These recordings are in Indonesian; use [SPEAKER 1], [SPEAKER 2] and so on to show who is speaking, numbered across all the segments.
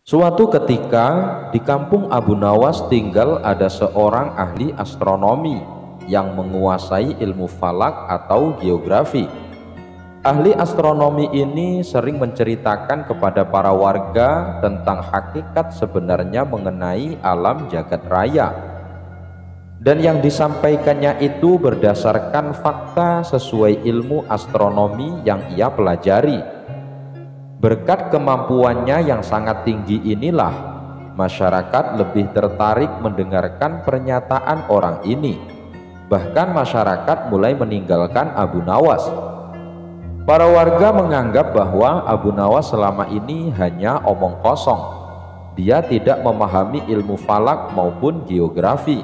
[SPEAKER 1] Suatu ketika di kampung Abu Nawas tinggal ada seorang ahli astronomi yang menguasai ilmu falak atau geografi. Ahli astronomi ini sering menceritakan kepada para warga tentang hakikat sebenarnya mengenai alam jagat raya. Dan yang disampaikannya itu berdasarkan fakta sesuai ilmu astronomi yang ia pelajari. Berkat kemampuannya yang sangat tinggi inilah, masyarakat lebih tertarik mendengarkan pernyataan orang ini. Bahkan masyarakat mulai meninggalkan Abu Nawas. Para warga menganggap bahwa Abu Nawas selama ini hanya omong kosong. Dia tidak memahami ilmu falak maupun geografi.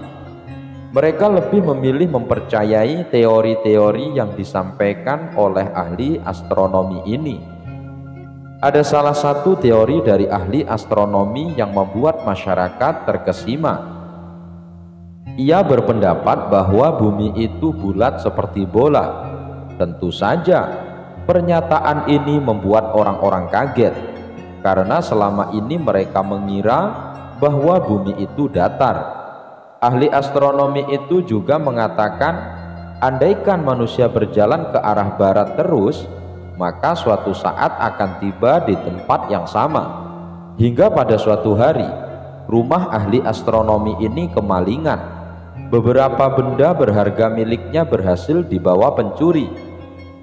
[SPEAKER 1] Mereka lebih memilih mempercayai teori-teori yang disampaikan oleh ahli astronomi ini. Ada salah satu teori dari ahli astronomi yang membuat masyarakat terkesima. Ia berpendapat bahwa bumi itu bulat seperti bola. Tentu saja, pernyataan ini membuat orang-orang kaget, karena selama ini mereka mengira bahwa bumi itu datar. Ahli astronomi itu juga mengatakan, andaikan manusia berjalan ke arah barat terus, maka suatu saat akan tiba di tempat yang sama. Hingga pada suatu hari, rumah ahli astronomi ini kemalingan. Beberapa benda berharga miliknya berhasil dibawa pencuri.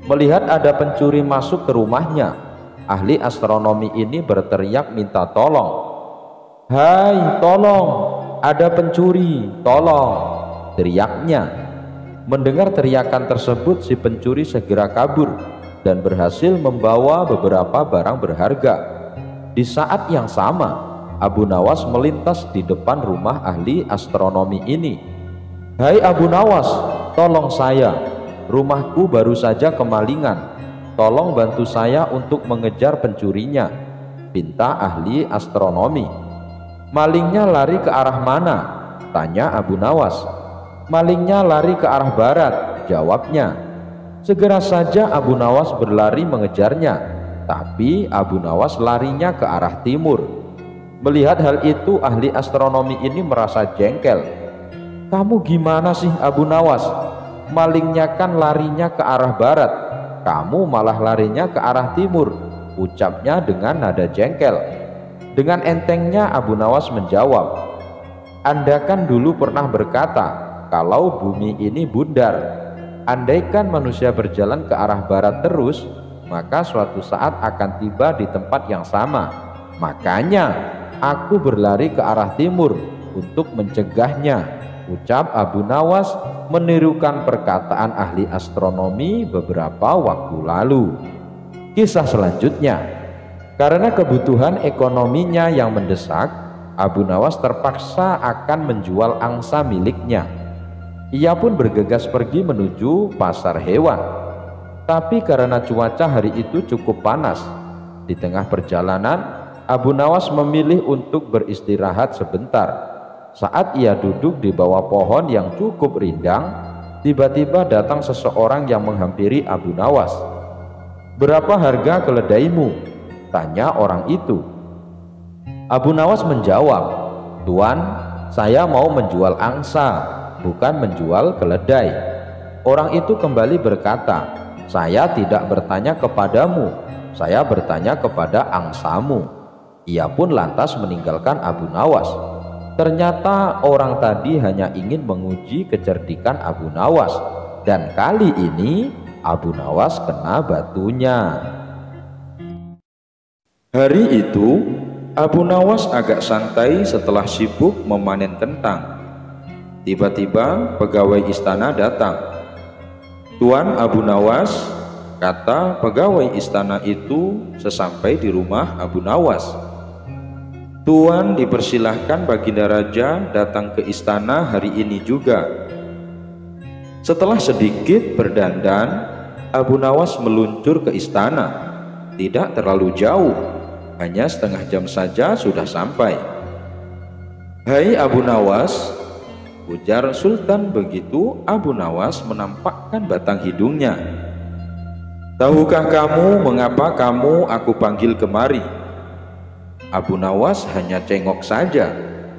[SPEAKER 1] Melihat ada pencuri masuk ke rumahnya, ahli astronomi ini berteriak minta tolong. "Hai, tolong, ada pencuri, tolong!" teriaknya. Mendengar teriakan tersebut, si pencuri segera kabur dan berhasil membawa beberapa barang berharga. Di saat yang sama, Abu Nawas melintas di depan rumah ahli astronomi ini. "Hai Abu Nawas, tolong saya. Rumahku baru saja kemalingan. Tolong bantu saya untuk mengejar pencurinya," pinta ahli astronomi. "Malingnya lari ke arah mana?" tanya Abu Nawas. "Malingnya lari ke arah barat," jawabnya. Segera saja Abu Nawas berlari mengejarnya, tapi Abu Nawas larinya ke arah timur. Melihat hal itu, ahli astronomi ini merasa jengkel. "Kamu gimana sih Abu Nawas? Malingnya kan larinya ke arah barat, kamu malah larinya ke arah timur," ucapnya dengan nada jengkel. Dengan entengnya Abu Nawas menjawab, "Anda kan dulu pernah berkata kalau bumi ini bundar. Andaikan manusia berjalan ke arah barat terus, maka suatu saat akan tiba di tempat yang sama. Makanya aku berlari ke arah timur untuk mencegahnya," ucap Abu Nawas menirukan perkataan ahli astronomi beberapa waktu lalu. Kisah selanjutnya, karena kebutuhan ekonominya yang mendesak, Abu Nawas terpaksa akan menjual angsa miliknya. Ia pun bergegas pergi menuju pasar hewan. Tapi karena cuaca hari itu cukup panas, di tengah perjalanan Abu Nawas memilih untuk beristirahat sebentar. Saat ia duduk di bawah pohon yang cukup rindang, tiba-tiba datang seseorang yang menghampiri Abu Nawas. "Berapa harga keledaimu?" tanya orang itu. Abu Nawas menjawab, "Tuan, saya mau menjual angsa, bukan menjual keledai." Orang itu kembali berkata, "Saya tidak bertanya kepadamu, saya bertanya kepada angsamu." Ia pun lantas meninggalkan Abu Nawas. Ternyata orang tadi hanya ingin menguji kecerdikan Abu Nawas, dan kali ini Abu Nawas kena batunya. Hari itu Abu Nawas agak santai setelah sibuk memanen kentang. Tiba-tiba pegawai istana datang. "Tuan Abu Nawas," kata pegawai istana itu sesampai di rumah Abu Nawas. "Tuan dipersilahkan Baginda Raja datang ke istana hari ini juga." Setelah sedikit berdandan, Abu Nawas meluncur ke istana. Tidak terlalu jauh, hanya setengah jam saja sudah sampai. "Hai Abu Nawas," ujar Sultan begitu Abu Nawas menampakkan batang hidungnya. "Tahukah kamu mengapa aku panggil kemari?" Abu Nawas hanya cengok saja,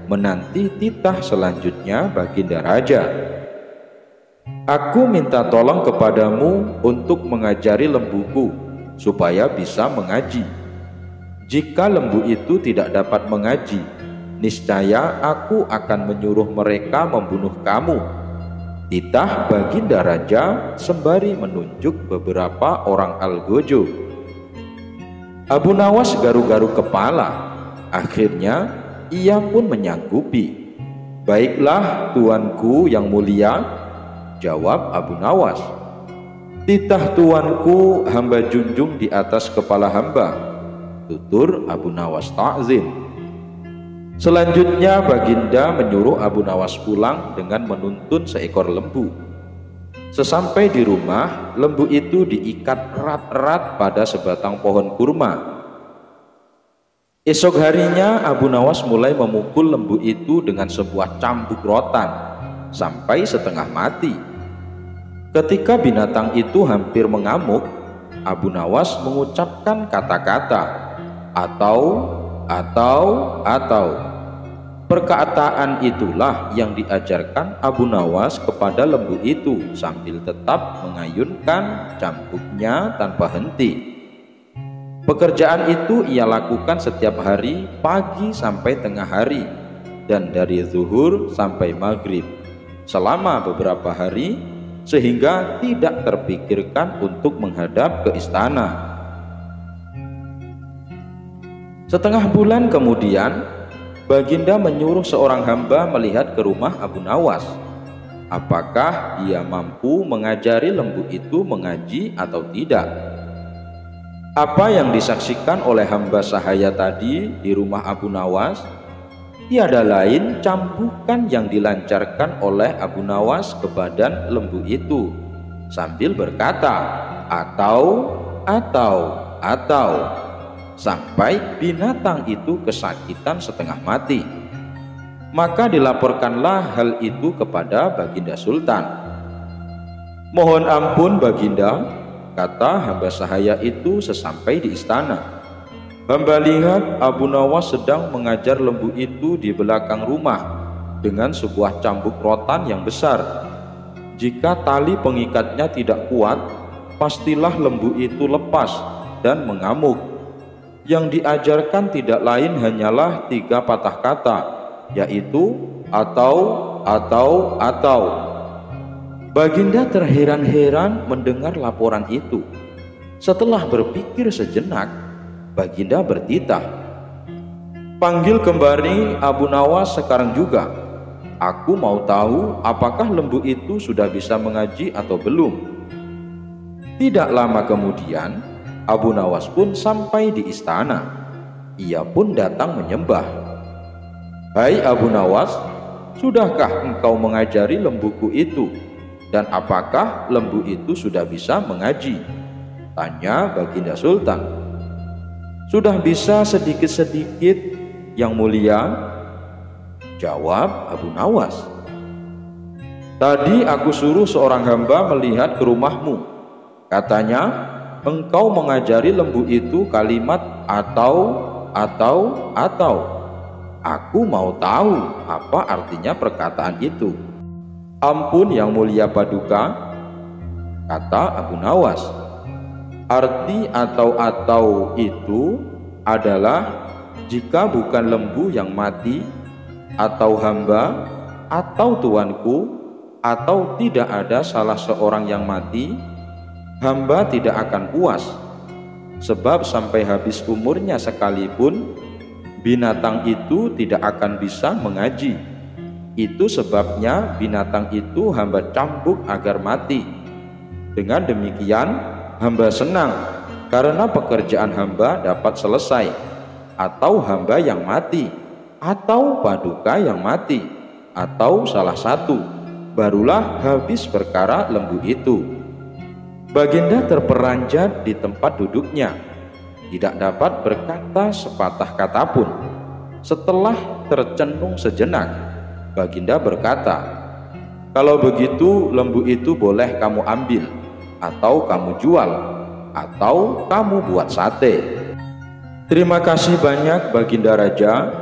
[SPEAKER 1] menanti titah selanjutnya Baginda Raja. Aku minta tolong kepadamu untuk mengajari lembuku supaya bisa mengaji. Jika lembu itu tidak dapat mengaji, niscaya aku akan menyuruh mereka membunuh kamu. Titah Baginda Raja sembari menunjuk beberapa orang algojo. Abu Nawas garu-garu kepala. Akhirnya ia pun menyanggupi. Baiklah tuanku yang mulia, jawab Abu Nawas. Titah tuanku hamba junjung di atas kepala hamba, tutur Abu Nawas ta'zim. Selanjutnya Baginda menyuruh Abu Nawas pulang dengan menuntun seekor lembu. Sesampai di rumah, lembu itu diikat erat-erat pada sebatang pohon kurma. Esok harinya Abu Nawas mulai memukul lembu itu dengan sebuah cambuk rotan sampai setengah mati. Ketika binatang itu hampir mengamuk, Abu Nawas mengucapkan kata-kata atau. Perkataan itulah yang diajarkan Abu Nawas kepada lembu itu sambil tetap mengayunkan cambuknya tanpa henti. Pekerjaan itu ia lakukan setiap hari pagi sampai tengah hari dan dari zuhur sampai maghrib selama beberapa hari, sehingga tidak terpikirkan untuk menghadap ke istana. Setengah bulan kemudian Baginda menyuruh seorang hamba melihat ke rumah Abu Nawas. Apakah dia mampu mengajari lembu itu mengaji atau tidak? Apa yang disaksikan oleh hamba sahaya tadi di rumah Abu Nawas tiada lain cambukan yang dilancarkan oleh Abu Nawas ke badan lembu itu sambil berkata atau sampai binatang itu kesakitan setengah mati. Maka dilaporkanlah hal itu kepada Baginda Sultan. Mohon ampun Baginda, kata hamba sahaya itu sesampai di istana. Hamba lihat Abu Nawas sedang mengajar lembu itu di belakang rumah dengan sebuah cambuk rotan yang besar. Jika tali pengikatnya tidak kuat, pastilah lembu itu lepas dan mengamuk. Yang diajarkan tidak lain hanyalah 3 patah kata, yaitu atau. Baginda terheran-heran mendengar laporan itu. Setelah berpikir sejenak, Baginda bertitah, panggil kembali Abu Nawas sekarang juga. Aku mau tahu apakah lembu itu sudah bisa mengaji atau belum. Tidak lama kemudian Abu Nawas pun sampai di istana. Ia pun datang menyembah. Hai Abu Nawas, sudahkah engkau mengajari lembuku itu? Dan apakah lembu itu sudah bisa mengaji? Tanya Baginda Sultan. Sudah bisa sedikit-sedikit yang mulia, jawab Abu Nawas. Tadi aku suruh seorang hamba melihat ke rumahmu. Katanya engkau mengajari lembu itu kalimat atau. Aku mau tahu apa artinya perkataan itu. Ampun yang mulia Paduka, kata Abu Nawas. Arti atau itu adalah jika bukan lembu yang mati, atau hamba, atau tuanku, atau tidak ada salah seorang yang mati, hamba tidak akan puas, sebab sampai habis umurnya sekalipun binatang itu tidak akan bisa mengaji. Itu sebabnya binatang itu hamba cambuk agar mati. Dengan demikian hamba senang karena pekerjaan hamba dapat selesai, atau hamba yang mati, atau Paduka yang mati, atau salah satu, barulah habis perkara lembu itu. Baginda terperanjat di tempat duduknya, tidak dapat berkata sepatah kata pun. Setelah tercenung sejenak, Baginda berkata, kalau begitu lembu itu boleh kamu ambil, atau kamu jual, atau kamu buat sate. "Terima kasih banyak Baginda Raja,"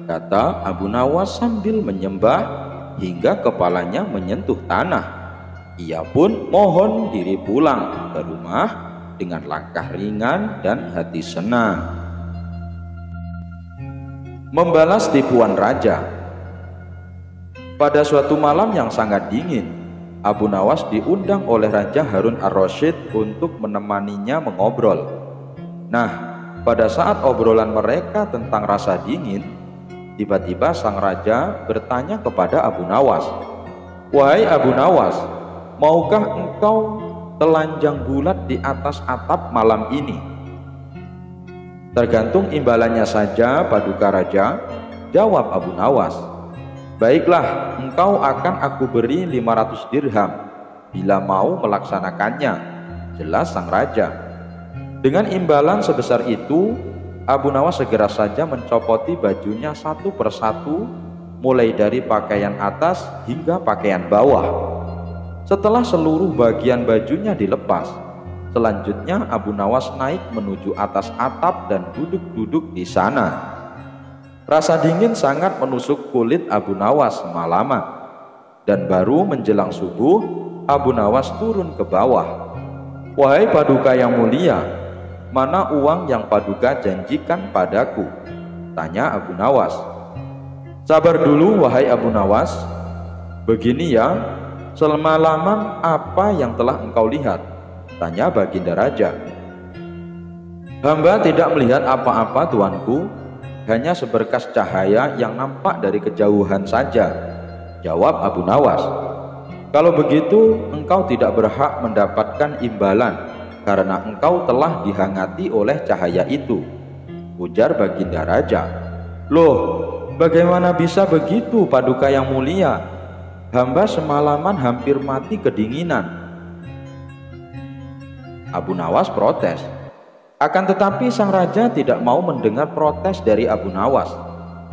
[SPEAKER 1] kata Abu Nawas sambil menyembah hingga kepalanya menyentuh tanah. Ia pun mohon diri pulang ke rumah dengan langkah ringan dan hati senang. Membalas tipuan raja. Pada suatu malam yang sangat dingin, Abu Nawas diundang oleh Raja Harun ar-Rasyid untuk menemaninya mengobrol. Nah, pada saat obrolan mereka tentang rasa dingin, tiba-tiba sang raja bertanya kepada Abu Nawas, "Wahai Abu Nawas, maukah engkau telanjang bulat di atas atap malam ini?" "Tergantung imbalannya saja, Paduka Raja," jawab Abu Nawas. "Baiklah, engkau akan aku beri 500 dirham bila mau melaksanakannya," jelas sang raja. Dengan imbalan sebesar itu, Abu Nawas segera saja mencopoti bajunya satu persatu, mulai dari pakaian atas hingga pakaian bawah. Setelah seluruh bagian bajunya dilepas, selanjutnya Abu Nawas naik menuju atas atap dan duduk-duduk di sana. Rasa dingin sangat menusuk kulit Abu Nawas semalaman, dan baru menjelang subuh, Abu Nawas turun ke bawah. "Wahai Paduka yang mulia, mana uang yang Paduka janjikan padaku?" tanya Abu Nawas. "Sabar dulu wahai Abu Nawas. Begini ya, semalaman apa yang telah engkau lihat?" tanya Baginda Raja. "Hamba tidak melihat apa-apa tuanku, hanya seberkas cahaya yang nampak dari kejauhan saja," jawab Abu Nawas. "Kalau begitu engkau tidak berhak mendapatkan imbalan, karena engkau telah dihangati oleh cahaya itu," ujar Baginda Raja. "Loh, bagaimana bisa begitu Paduka yang mulia? Hamba semalaman hampir mati kedinginan." Abu Nawas protes. Akan tetapi sang raja tidak mau mendengar protes dari Abu Nawas.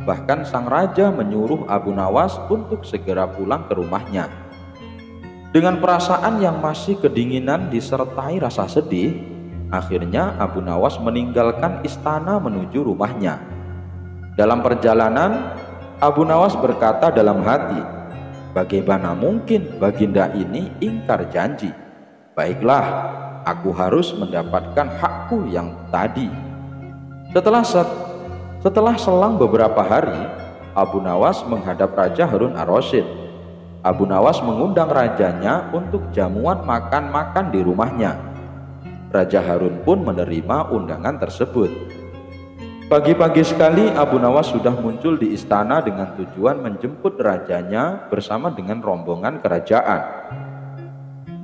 [SPEAKER 1] Bahkan sang raja menyuruh Abu Nawas untuk segera pulang ke rumahnya. Dengan perasaan yang masih kedinginan disertai rasa sedih, akhirnya Abu Nawas meninggalkan istana menuju rumahnya. Dalam perjalanan, Abu Nawas berkata dalam hati, "Bagaimana mungkin Baginda ini ingkar janji? Baiklah, aku harus mendapatkan hakku yang tadi." Setelah selang beberapa hari, Abu Nawas menghadap Raja Harun ar-Rasyid. Abu Nawas mengundang rajanya untuk jamuan makan-makan di rumahnya. Raja Harun pun menerima undangan tersebut. Pagi-pagi sekali Abu Nawas sudah muncul di istana dengan tujuan menjemput rajanya bersama dengan rombongan kerajaan.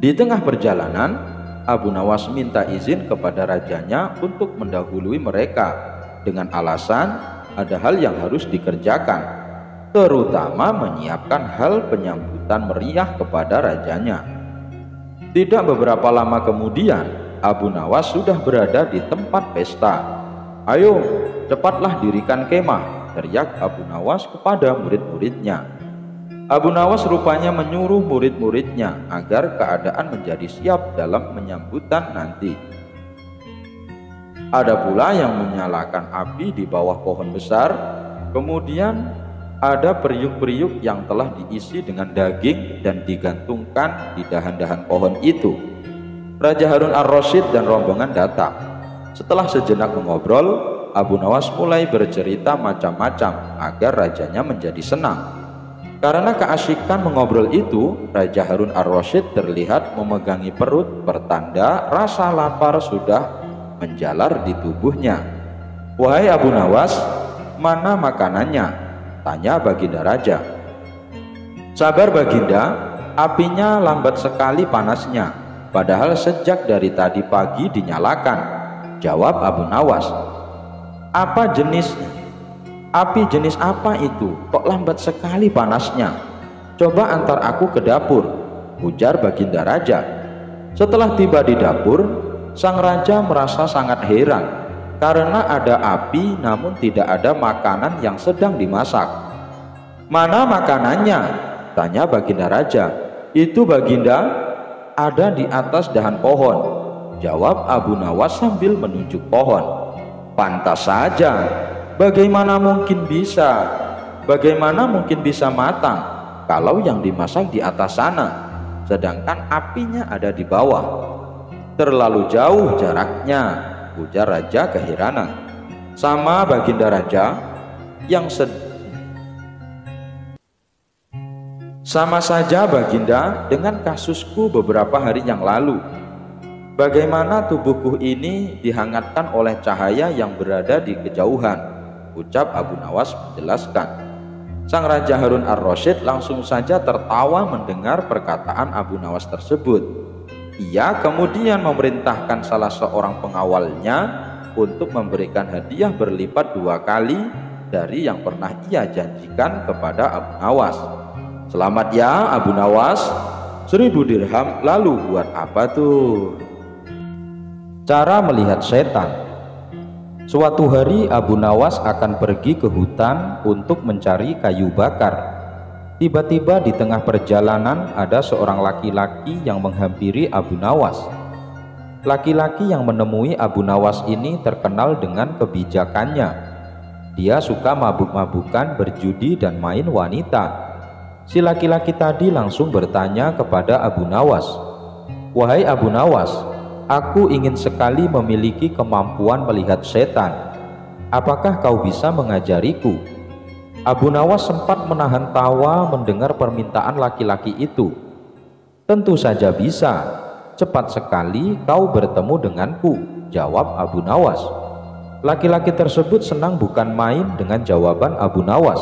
[SPEAKER 1] Di tengah perjalanan, Abu Nawas minta izin kepada rajanya untuk mendahului mereka dengan alasan ada hal yang harus dikerjakan, terutama menyiapkan hal penyambutan meriah kepada rajanya. Tidak beberapa lama kemudian, Abu Nawas sudah berada di tempat pesta. "Ayo, cepatlah dirikan kemah," teriak Abu Nawas kepada murid-muridnya. Abu Nawas rupanya menyuruh murid-muridnya agar keadaan menjadi siap dalam menyambutan nanti. Ada pula yang menyalakan api di bawah pohon besar, kemudian ada periuk-periuk yang telah diisi dengan daging dan digantungkan di dahan-dahan pohon itu. Raja Harun ar-Rasyid dan rombongan datang. Setelah sejenak mengobrol, Abu Nawas mulai bercerita macam-macam agar rajanya menjadi senang. Karena keasikan mengobrol itu, Raja Harun ar-Rasyid terlihat memegangi perut, pertanda rasa lapar sudah menjalar di tubuhnya. "Wahai Abu Nawas, mana makanannya?" tanya Baginda Raja. "Sabar Baginda, apinya lambat sekali panasnya, padahal sejak dari tadi pagi dinyalakan," jawab Abu Nawas. "Apa jenisnya? Api jenis apa itu? Kok lambat sekali panasnya? Coba antar aku ke dapur," ujar Baginda Raja. Setelah tiba di dapur, sang raja merasa sangat heran karena ada api namun tidak ada makanan yang sedang dimasak. "Mana makanannya?" tanya Baginda Raja. "Itu Baginda, ada di atas dahan pohon," jawab Abu Nawas sambil menunjuk pohon. Pantas saja, bagaimana mungkin bisa matang kalau yang dimasak di atas sana, sedangkan apinya ada di bawah? Terlalu jauh jaraknya, ujar raja keheranan. Sama Baginda Raja, sama saja Baginda dengan kasusku beberapa hari yang lalu. Bagaimana tubuhku ini dihangatkan oleh cahaya yang berada di kejauhan, ucap Abu Nawas menjelaskan. Sang Raja Harun ar-Rasyid langsung saja tertawa mendengar perkataan Abu Nawas tersebut. Ia kemudian memerintahkan salah seorang pengawalnya untuk memberikan hadiah berlipat 2 kali dari yang pernah ia janjikan kepada Abu Nawas. Selamat ya Abu Nawas, 1000 dirham. Lalu buat apa tuh? Cara melihat setan. Suatu hari Abu Nawas akan pergi ke hutan untuk mencari kayu bakar. Tiba-tiba di tengah perjalanan ada seorang laki-laki yang menghampiri Abu Nawas. Laki-laki yang menemui Abu Nawas ini terkenal dengan kebijakannya. Dia suka mabuk-mabukan, berjudi, dan main wanita. Si laki-laki tadi langsung bertanya kepada Abu Nawas, "Wahai Abu Nawas, aku ingin sekali memiliki kemampuan melihat setan. Apakah kau bisa mengajariku?" Abu Nawas sempat menahan tawa mendengar permintaan laki-laki itu. "Tentu saja bisa. Cepat sekali kau bertemu denganku," jawab Abu Nawas. Laki-laki tersebut senang bukan main dengan jawaban Abu Nawas.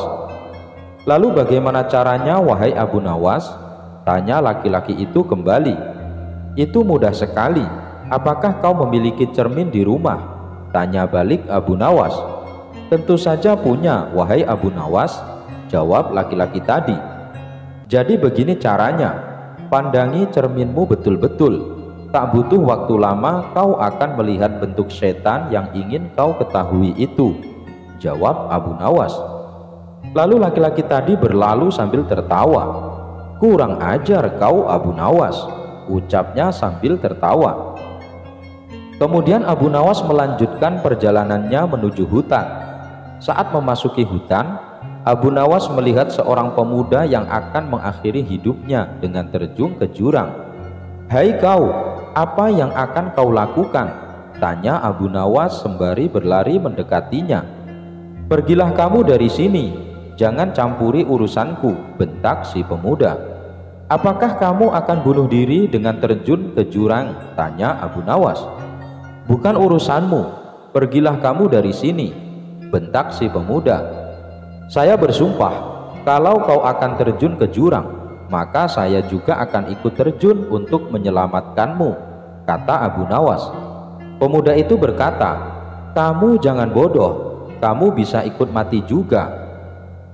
[SPEAKER 1] "Lalu bagaimana caranya, wahai Abu Nawas?" tanya laki-laki itu kembali. "Itu mudah sekali. Apakah kau memiliki cermin di rumah?" tanya balik Abu Nawas. "Tentu saja punya, wahai Abu Nawas," jawab laki-laki tadi. "Jadi begini caranya, pandangi cerminmu betul-betul. Tak butuh waktu lama kau akan melihat bentuk setan yang ingin kau ketahui itu," jawab Abu Nawas. Lalu laki-laki tadi berlalu sambil tertawa. "Kurang ajar kau Abu Nawas," ucapnya sambil tertawa. Kemudian Abu Nawas melanjutkan perjalanannya menuju hutan. Saat memasuki hutan, Abu Nawas melihat seorang pemuda yang akan mengakhiri hidupnya dengan terjun ke jurang. "Hai kau, apa yang akan kau lakukan?" tanya Abu Nawas sembari berlari mendekatinya. "Pergilah kamu dari sini, jangan campuri urusanku," bentak si pemuda. "Apakah kamu akan bunuh diri dengan terjun ke jurang?" tanya Abu Nawas. "Bukan urusanmu, pergilah kamu dari sini," bentak si pemuda. "Saya bersumpah, kalau kau akan terjun ke jurang, maka saya juga akan ikut terjun untuk menyelamatkanmu," kata Abu Nawas. Pemuda itu berkata, "Kamu jangan bodoh, kamu bisa ikut mati juga."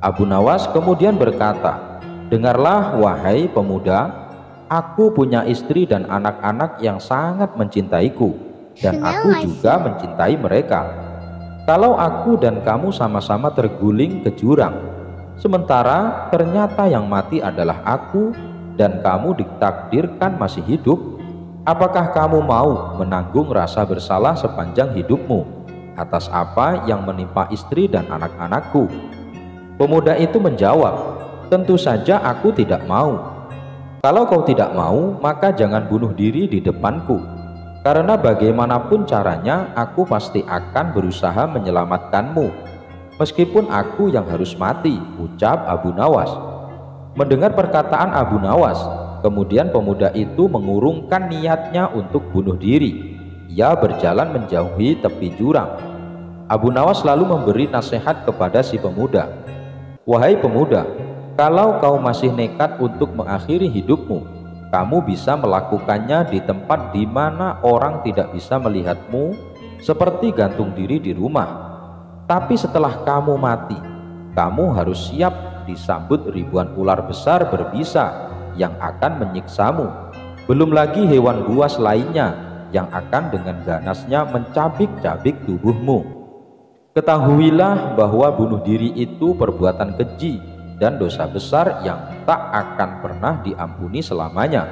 [SPEAKER 1] Abu Nawas kemudian berkata, "Dengarlah wahai pemuda, aku punya istri dan anak-anak yang sangat mencintaiku, dan aku juga mencintai mereka. Kalau aku dan kamu sama-sama terguling ke jurang, sementara ternyata yang mati adalah aku dan kamu ditakdirkan masih hidup, apakah kamu mau menanggung rasa bersalah sepanjang hidupmu atas apa yang menimpa istri dan anak-anakku?" Pemuda itu menjawab, "Tentu saja aku tidak mau." "Kalau kau tidak mau, maka jangan bunuh diri di depanku. Karena bagaimanapun caranya, aku pasti akan berusaha menyelamatkanmu, meskipun aku yang harus mati," ucap Abu Nawas. Mendengar perkataan Abu Nawas, kemudian pemuda itu mengurungkan niatnya untuk bunuh diri. Ia berjalan menjauhi tepi jurang. Abu Nawas lalu memberi nasihat kepada si pemuda, "Wahai pemuda, kalau kau masih nekat untuk mengakhiri hidupmu, kamu bisa melakukannya di tempat di mana orang tidak bisa melihatmu, seperti gantung diri di rumah. Tapi setelah kamu mati, kamu harus siap disambut ribuan ular besar berbisa yang akan menyiksamu. Belum lagi hewan buas lainnya yang akan dengan ganasnya mencabik-cabik tubuhmu. Ketahuilah bahwa bunuh diri itu perbuatan keji dan dosa besar yang tak akan pernah diampuni selamanya.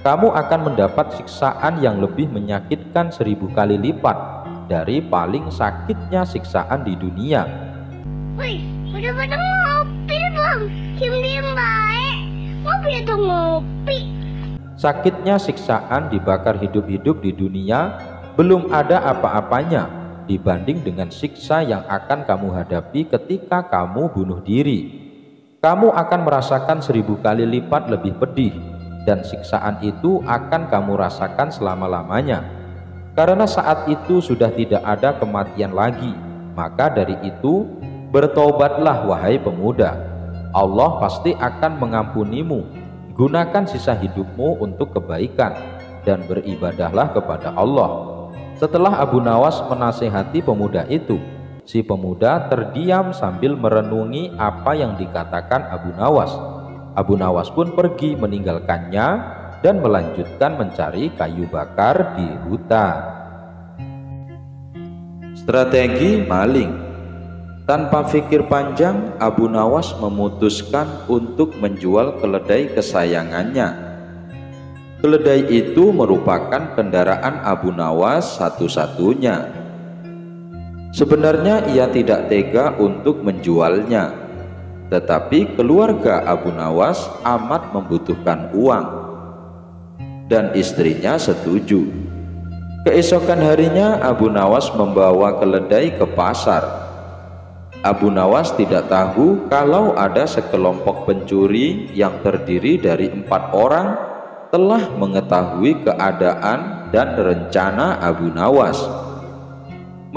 [SPEAKER 1] Kamu akan mendapat siksaan yang lebih menyakitkan 1000 kali lipat dari paling sakitnya siksaan di dunia.
[SPEAKER 2] Wih, udah pada ngopi belum? Diam-diam baik. Ngopi atau ngopi?
[SPEAKER 1] Sakitnya siksaan dibakar hidup-hidup di dunia belum ada apa-apanya dibanding dengan siksa yang akan kamu hadapi ketika kamu bunuh diri. Kamu akan merasakan 1000 kali lipat lebih pedih, dan siksaan itu akan kamu rasakan selama-lamanya. Karena saat itu sudah tidak ada kematian lagi. Maka dari itu, bertobatlah wahai pemuda. Allah pasti akan mengampunimu. Gunakan sisa hidupmu untuk kebaikan dan beribadahlah kepada Allah. Setelah Abu Nawas menasihati pemuda itu, si pemuda terdiam sambil merenungi apa yang dikatakan Abu Nawas. Abu Nawas pun pergi meninggalkannya dan melanjutkan mencari kayu bakar di hutan. Strategi maling. Tanpa pikir panjang, Abu Nawas memutuskan untuk menjual keledai kesayangannya. Keledai itu merupakan kendaraan Abu Nawas satu-satunya. Sebenarnya ia tidak tega untuk menjualnya, tetapi keluarga Abu Nawas amat membutuhkan uang, dan istrinya setuju. Keesokan harinya Abu Nawas membawa keledai ke pasar. Abu Nawas tidak tahu kalau ada sekelompok pencuri yang terdiri dari 4 orang telah mengetahui keadaan dan rencana Abu Nawas.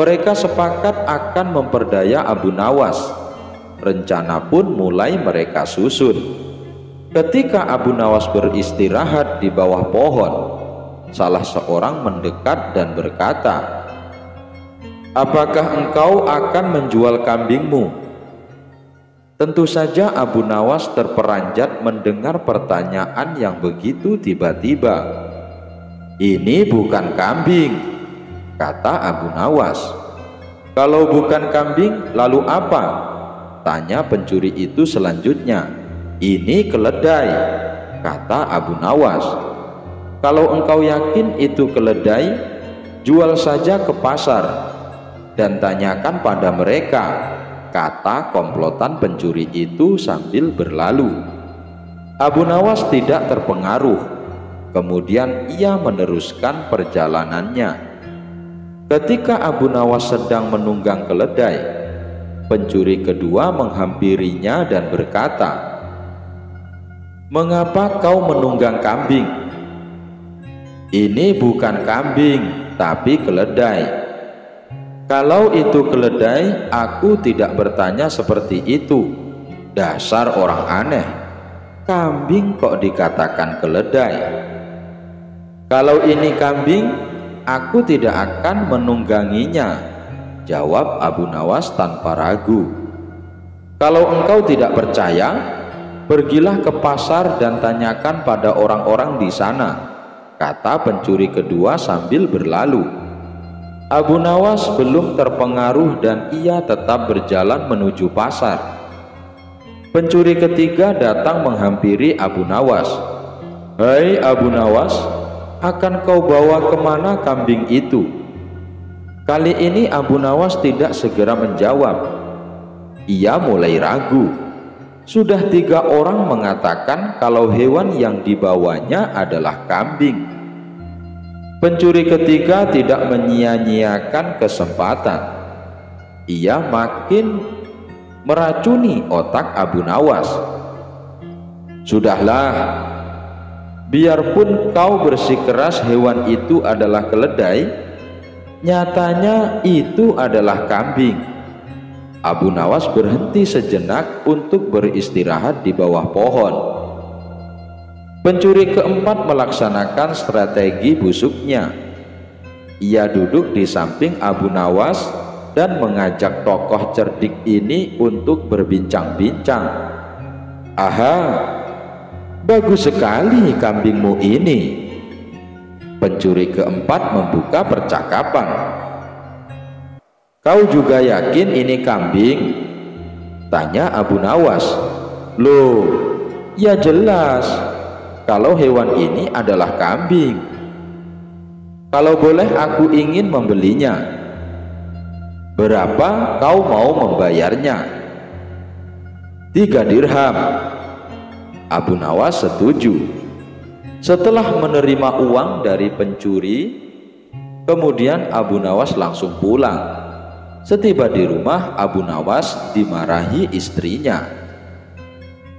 [SPEAKER 1] Mereka sepakat akan memperdaya Abu Nawas. Rencana pun mulai mereka susun. Ketika Abu Nawas beristirahat di bawah pohon, salah seorang mendekat dan berkata, "Apakah engkau akan menjual kambingmu?" Tentu saja Abu Nawas terperanjat mendengar pertanyaan yang begitu tiba-tiba. "Ini bukan kambing," kata Abu Nawas. "Kalau bukan kambing, lalu apa?" tanya pencuri itu selanjutnya. "Ini keledai," kata Abu Nawas. "Kalau engkau yakin itu keledai, jual saja ke pasar dan tanyakan pada mereka," kata komplotan pencuri itu sambil berlalu. Abu Nawas tidak terpengaruh. Kemudian ia meneruskan perjalanannya. Ketika Abu Nawas sedang menunggang keledai, pencuri kedua menghampirinya dan berkata, "Mengapa kau menunggang kambing?" "Ini bukan kambing, tapi keledai." "Kalau itu keledai, aku tidak bertanya seperti itu. Dasar orang aneh. Kambing kok dikatakan keledai?" "Kalau ini kambing, aku tidak akan menungganginya," jawab Abu Nawas tanpa ragu. "Kalau engkau tidak percaya, pergilah ke pasar dan tanyakan pada orang-orang di sana," kata pencuri kedua sambil berlalu. Abu Nawas belum terpengaruh dan ia tetap berjalan menuju pasar. Pencuri ketiga datang menghampiri Abu Nawas. "Hai Abu Nawas, akan kau bawa kemana kambing itu?" Kali ini Abu Nawas tidak segera menjawab. Ia mulai ragu. Sudah 3 orang mengatakan kalau hewan yang dibawanya adalah kambing. Pencuri ketiga tidak menyia-nyiakan kesempatan. Ia makin meracuni otak Abu Nawas. "Sudahlah, biarpun kau bersikeras hewan itu adalah keledai, nyatanya itu adalah kambing." Abu Nawas berhenti sejenak untuk beristirahat di bawah pohon. Pencuri keempat melaksanakan strategi busuknya. Ia duduk di samping Abu Nawas dan mengajak tokoh cerdik ini untuk berbincang-bincang. "Aha, bagus sekali kambingmu ini." Pencuri keempat membuka percakapan. "Kau juga yakin ini kambing?" tanya Abu Nawas. "Loh, ya jelas. Kalau hewan ini adalah kambing. Kalau boleh aku ingin membelinya." Berapa kau mau membayarnya? 3 dirham. Abu Nawas setuju. Setelah menerima uang dari pencuri, kemudian Abu Nawas langsung pulang. Setiba di rumah, Abu Nawas dimarahi istrinya.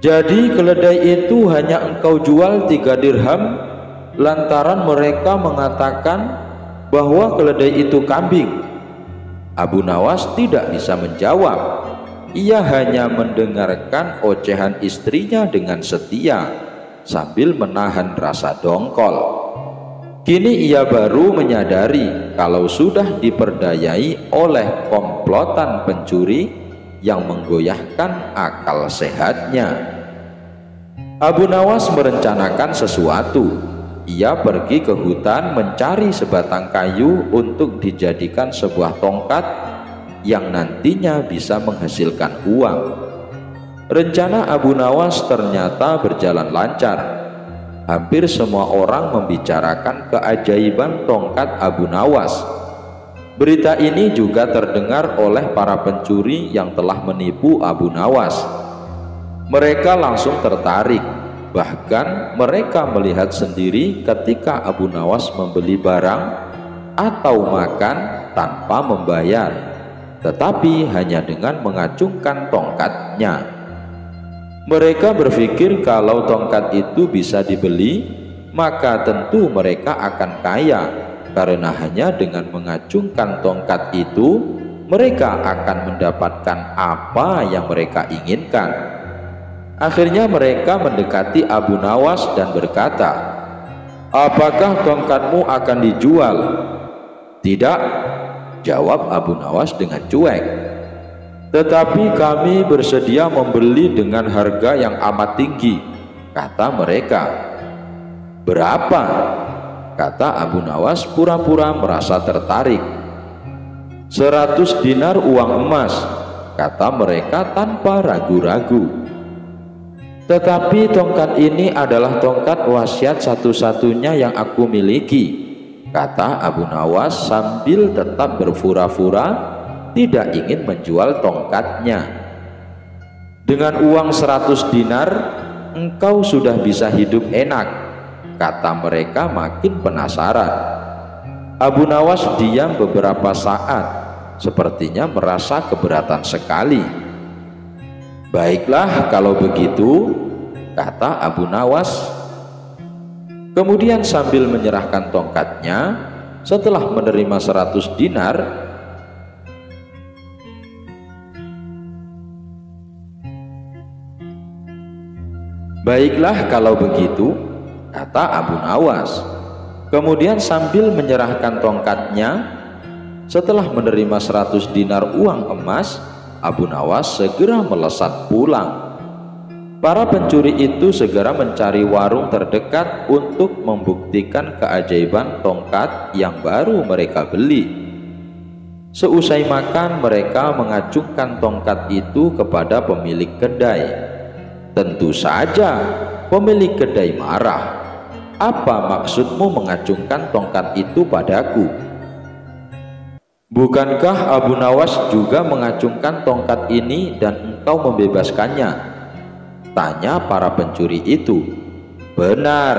[SPEAKER 1] Jadi keledai itu hanya engkau jual 3 dirham lantaran mereka mengatakan bahwa keledai itu kambing. Abu Nawas tidak bisa menjawab. Ia hanya mendengarkan ocehan istrinya dengan setia sambil menahan rasa dongkol. Kini ia baru menyadari kalau sudah diperdayai oleh komplotan pencuri yang menggoyahkan akal sehatnya. Abu Nawas merencanakan sesuatu. Ia pergi ke hutan mencari sebatang kayu untuk dijadikan sebuah tongkat yang nantinya bisa menghasilkan uang. Rencana Abu Nawas ternyata berjalan lancar. Hampir semua orang membicarakan keajaiban tongkat Abu Nawas. Berita ini juga terdengar oleh para pencuri yang telah menipu Abu Nawas. Mereka langsung tertarik. Bahkan mereka melihat sendiri ketika Abu Nawas membeli barang atau makan tanpa membayar, tetapi hanya dengan mengacungkan tongkatnya. Mereka berpikir kalau tongkat itu bisa dibeli, maka tentu mereka akan kaya, karena hanya dengan mengacungkan tongkat itu mereka akan mendapatkan apa yang mereka inginkan. Akhirnya mereka mendekati Abu Nawas dan berkata, "Apakah tongkatmu akan dijual?" "Tidak," jawab Abu Nawas dengan cuek. "Tetapi kami bersedia membeli dengan harga yang amat tinggi," kata mereka. "Berapa?" kata Abu Nawas pura-pura merasa tertarik. 100 dinar uang emas, kata mereka tanpa ragu-ragu. "Tetapi tongkat ini adalah tongkat wasiat satu-satunya yang aku miliki," kata Abu Nawas sambil tetap berpura-pura tidak ingin menjual tongkatnya. "Dengan uang 100 dinar engkau sudah bisa hidup enak," kata mereka makin penasaran. Abu Nawas diam beberapa saat, sepertinya merasa keberatan sekali. "Baiklah kalau begitu," kata Abu Nawas. Kemudian sambil menyerahkan tongkatnya, setelah menerima 100 dinar, "Baiklah kalau begitu," kata Abu Nawas. Kemudian sambil menyerahkan tongkatnya, setelah menerima 100 dinar uang emas, Abu Nawas segera melesat pulang. Para pencuri itu segera mencari warung terdekat untuk membuktikan keajaiban tongkat yang baru mereka beli. Seusai makan, mereka mengacungkan tongkat itu kepada pemilik kedai. Tentu saja pemilik kedai marah. "Apa maksudmu mengacungkan tongkat itu padaku? Bukankah Abu Nawas juga mengacungkan tongkat ini dan engkau membebaskannya?" tanya para pencuri itu. "Benar,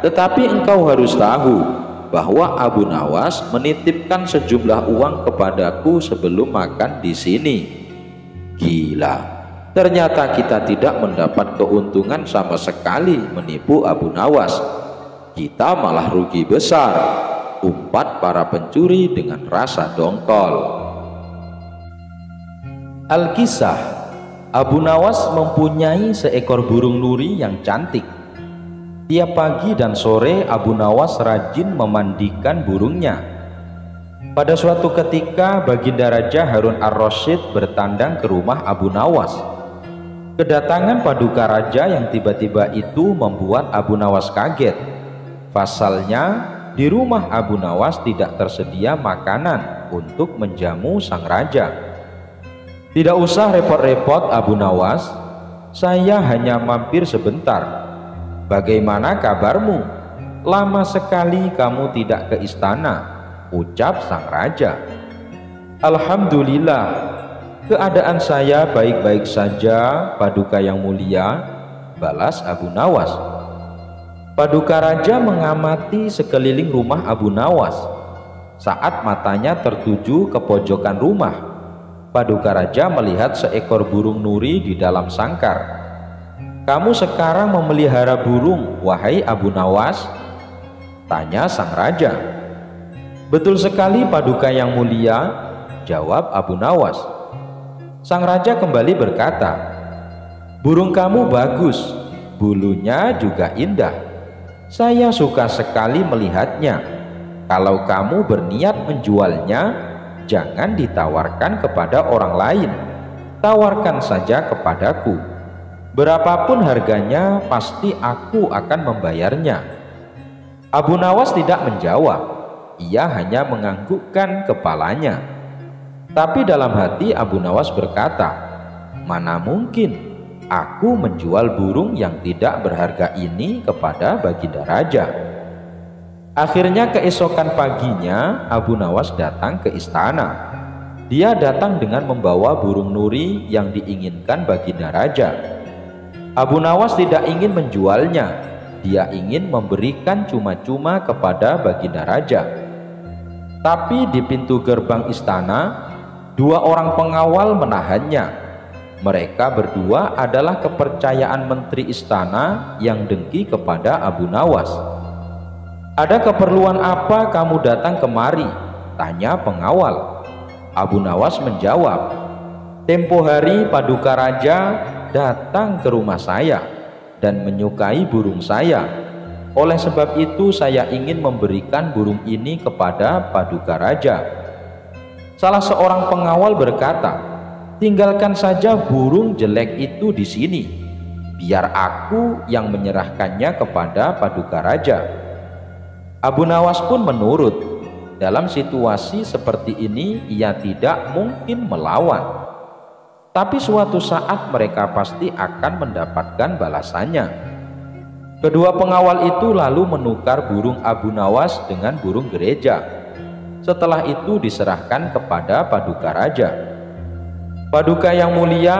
[SPEAKER 1] tetapi engkau harus tahu bahwa Abu Nawas menitipkan sejumlah uang kepadaku sebelum makan di sini." Gila, ternyata kita tidak mendapat keuntungan sama sekali menipu Abu Nawas. Kita malah rugi besar, umpat para pencuri dengan rasa dongkol. Alkisah, Abu Nawas mempunyai seekor burung nuri yang cantik. Tiap pagi dan sore Abu Nawas rajin memandikan burungnya. Pada suatu ketika Baginda Raja Harun ar-Rasyid bertandang ke rumah Abu Nawas. Kedatangan paduka raja yang tiba-tiba itu membuat Abu Nawas kaget. Pasalnya, di rumah Abu Nawas tidak tersedia makanan untuk menjamu sang raja. "Tidak usah repot-repot Abu Nawas, saya hanya mampir sebentar. Bagaimana kabarmu? Lama sekali kamu tidak ke istana," ucap sang raja. Alhamdulillah, keadaan saya baik-baik saja, Paduka yang mulia, balas Abu Nawas. Paduka Raja mengamati sekeliling rumah Abu Nawas. Saat matanya tertuju ke pojokan rumah, Paduka Raja melihat seekor burung nuri di dalam sangkar. "Kamu sekarang memelihara burung, wahai Abu Nawas?" tanya sang raja. "Betul sekali, Paduka yang mulia," jawab Abu Nawas. Sang raja kembali berkata, "Burung kamu bagus, bulunya juga indah. Saya suka sekali melihatnya. Kalau kamu berniat menjualnya, jangan ditawarkan kepada orang lain. Tawarkan saja kepadaku. Berapapun harganya, pasti aku akan membayarnya." Abu Nawas tidak menjawab. Ia hanya menganggukkan kepalanya. Tapi dalam hati Abu Nawas berkata, "Mana mungkin aku menjual burung yang tidak berharga ini kepada Baginda Raja." Akhirnya keesokan paginya Abu Nawas datang ke istana. Dia datang dengan membawa burung nuri yang diinginkan Baginda Raja. Abu Nawas tidak ingin menjualnya. Dia ingin memberikan cuma-cuma kepada Baginda Raja. Tapi di pintu gerbang istana, dua orang pengawal menahannya. Mereka berdua adalah kepercayaan menteri istana yang dengki kepada Abu Nawas. "Ada keperluan apa kamu datang kemari?" tanya pengawal. Abu Nawas menjawab, "Tempo hari Paduka Raja datang ke rumah saya dan menyukai burung saya. Oleh sebab itu saya ingin memberikan burung ini kepada Paduka Raja." Salah seorang pengawal berkata, "Tinggalkan saja burung jelek itu di sini. Biar aku yang menyerahkannya kepada Paduka Raja." Abu Nawas pun menurut. Dalam situasi seperti ini ia tidak mungkin melawan. Tapi suatu saat mereka pasti akan mendapatkan balasannya. Kedua pengawal itu lalu menukar burung Abu Nawas dengan burung gereja. Setelah itu diserahkan kepada Paduka Raja. "Paduka yang mulia,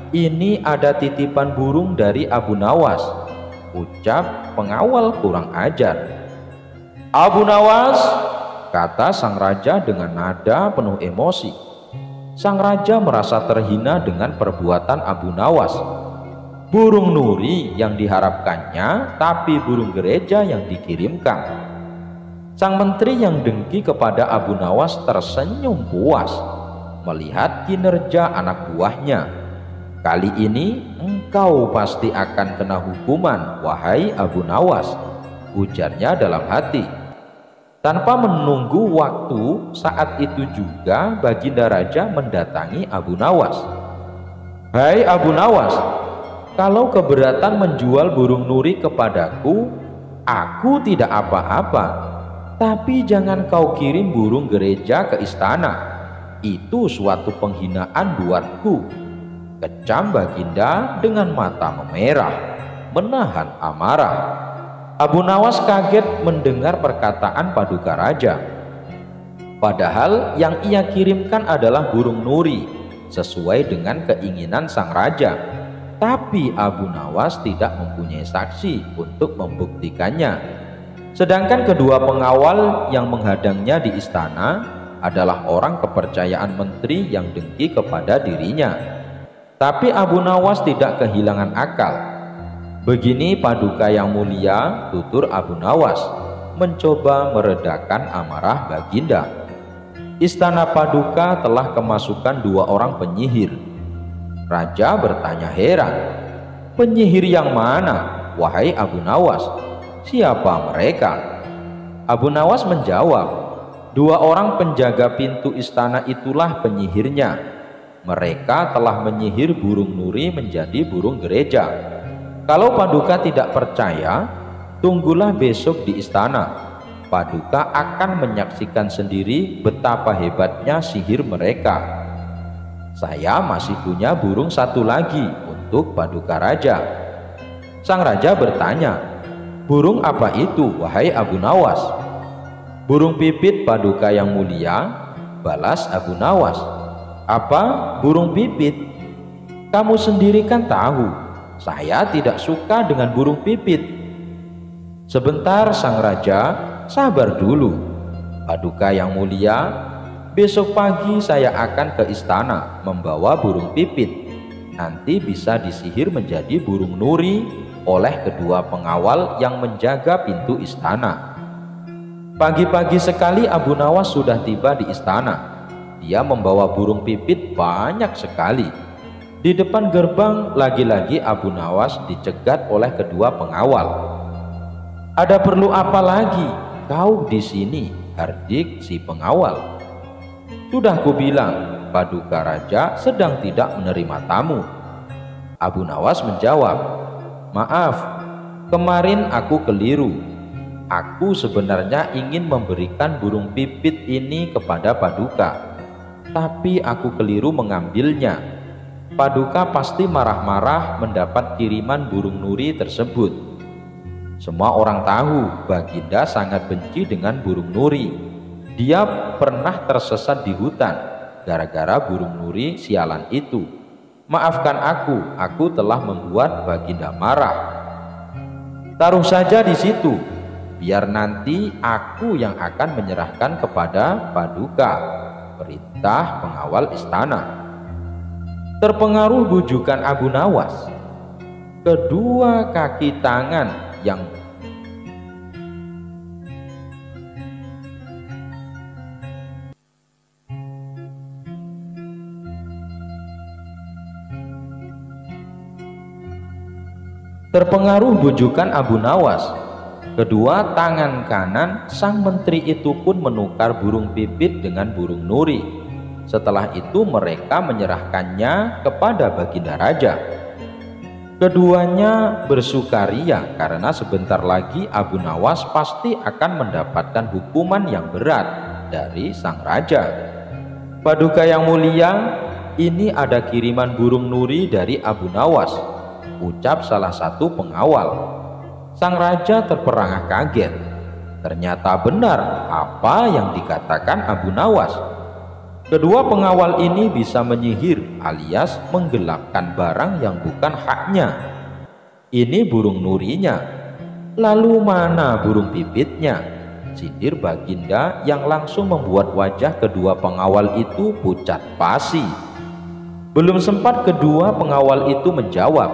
[SPEAKER 1] ini ada titipan burung dari Abu Nawas," ucap pengawal kurang ajar. "Abu Nawas," kata sang raja dengan nada penuh emosi. Sang raja merasa terhina dengan perbuatan Abu Nawas. Burung nuri yang diharapkannya, tapi burung gereja yang dikirimkan. Sang menteri yang dengki kepada Abu Nawas tersenyum puas melihat kinerja anak buahnya. "Kali ini engkau pasti akan kena hukuman, wahai Abu Nawas," ujarnya dalam hati. Tanpa menunggu waktu, saat itu juga Baginda Raja mendatangi Abu Nawas. "Hai Abu Nawas, kalau keberatan menjual burung nuri kepadaku, aku tidak apa-apa. Tapi jangan kau kirim burung gereja ke istana. Itu suatu penghinaan buatku," kecam Baginda dengan mata memerah, menahan amarah. Abu Nawas kaget mendengar perkataan Paduka Raja. Padahal yang ia kirimkan adalah burung nuri sesuai dengan keinginan sang raja. Tapi Abu Nawas tidak mempunyai saksi untuk membuktikannya. Sedangkan kedua pengawal yang menghadangnya di istana adalah orang kepercayaan menteri yang dengki kepada dirinya. Tapi Abu Nawas tidak kehilangan akal. "Begini Paduka yang mulia," tutur Abu Nawas, mencoba meredakan amarah Baginda. "Istana Paduka telah kemasukan dua orang penyihir." Raja bertanya heran, "Penyihir yang mana, wahai Abu Nawas? Siapa mereka?" Abu Nawas menjawab, "Dua orang penjaga pintu istana itulah penyihirnya. Mereka telah menyihir burung nuri menjadi burung gereja. Kalau Paduka tidak percaya, tunggulah besok di istana. Paduka akan menyaksikan sendiri betapa hebatnya sihir mereka. Saya masih punya burung satu lagi untuk Paduka Raja." Sang raja bertanya, "Burung apa itu, wahai Abu Nawas?" "Burung pipit, Paduka yang mulia," balas Abu Nawas. Apa, burung pipit? Kamu sendiri kan tahu, saya tidak suka dengan burung pipit. Sebentar sang raja, sabar dulu. Paduka yang mulia, besok pagi saya akan ke istana membawa burung pipit. Nanti bisa disihir menjadi burung nuri oleh kedua pengawal yang menjaga pintu istana. Pagi-pagi sekali Abu Nawas sudah tiba di istana. Dia membawa burung pipit banyak sekali. Di depan gerbang lagi-lagi Abu Nawas dicegat oleh kedua pengawal. Ada perlu apa lagi kau di sini, hardik si pengawal? Sudah kubilang, Paduka Raja sedang tidak menerima tamu. Abu Nawas menjawab, maaf, kemarin aku keliru. Aku sebenarnya ingin memberikan burung pipit ini kepada Paduka, tapi aku keliru mengambilnya. Paduka pasti marah-marah mendapat kiriman burung nuri tersebut. Semua orang tahu Baginda sangat benci dengan burung nuri. Dia pernah tersesat di hutan gara-gara burung nuri sialan itu. Maafkan aku telah membuat Baginda marah. Taruh saja di situ, biar nanti aku yang akan menyerahkan kepada Paduka, perintah pengawal istana. Terpengaruh bujukan Abu Nawas, kedua kaki tangan yang kedua tangan kanan sang menteri itu pun menukar burung pipit dengan burung nuri. Setelah itu mereka menyerahkannya kepada Baginda Raja. Keduanya bersukaria karena sebentar lagi Abu Nawas pasti akan mendapatkan hukuman yang berat dari sang raja. Paduka yang mulia, ini ada kiriman burung nuri dari Abu Nawas, ucap salah satu pengawal. Sang raja terperangah kaget. Ternyata benar apa yang dikatakan Abu Nawas. Kedua pengawal ini bisa menyihir alias menggelapkan barang yang bukan haknya. Ini burung nurinya. Lalu mana burung pipitnya? Sindir Baginda yang langsung membuat wajah kedua pengawal itu pucat pasi. Belum sempat kedua pengawal itu menjawab,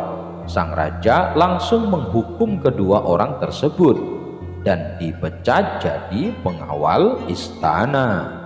[SPEAKER 1] sang raja langsung menghukum kedua orang tersebut dan dipecat jadi pengawal istana.